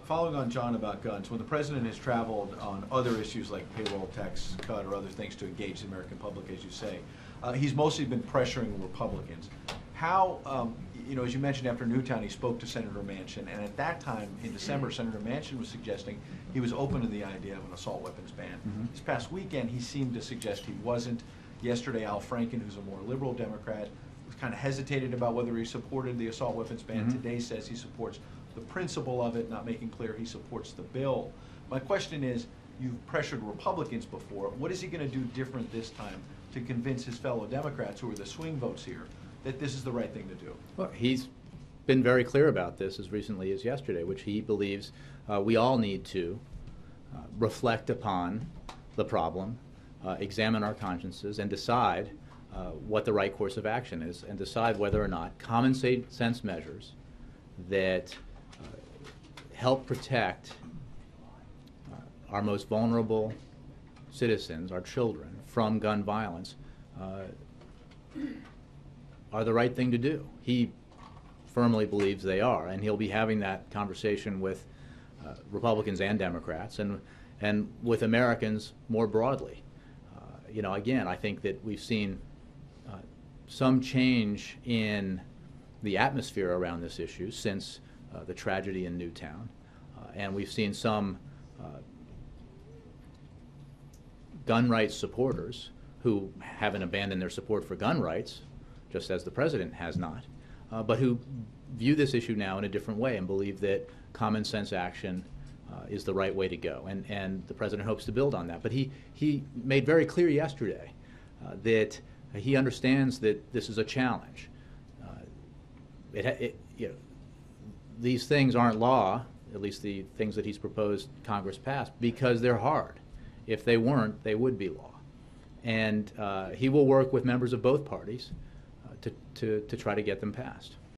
Following on John about guns, when the president has traveled on other issues like payroll tax cut or other things to engage the American public, as you say, he's mostly been pressuring Republicans. How, as you mentioned, after Newtown, he spoke to Senator Manchin, and at that time, in December, Senator Manchin was suggesting he was open to the idea of an assault weapons ban. This past weekend, he seemed to suggest he wasn't. Yesterday, Al Franken, who's a more liberal Democrat, was kind of hesitated about whether he supported the assault weapons ban. Today says he supports the principle of it, not making clear he supports the bill. My question is, you've pressured Republicans before. What is he going to do different this time to convince his fellow Democrats, who are the swing votes here, that this is the right thing to do? Well, he's been very clear about this as recently as yesterday, which he believes we all need to reflect upon the problem, examine our consciences, and decide what the right course of action is, and decide whether or not common sense measures that help protect our most vulnerable citizens, our children, from gun violence are the right thing to do. He firmly believes they are, and he'll be having that conversation with Republicans and Democrats and with Americans more broadly. Again, I think that we've seen some change in the atmosphere around this issue since the tragedy in Newtown, and we've seen some gun rights supporters who haven't abandoned their support for gun rights, just as the president has not, but who view this issue now in a different way and believe that common sense action is the right way to go, and the president hopes to build on that. But he made very clear yesterday that he understands that this is a challenge. These things aren't law, at least the things that he's proposed Congress pass, because they're hard. If they weren't, they would be law. And he will work with members of both parties to try to get them passed.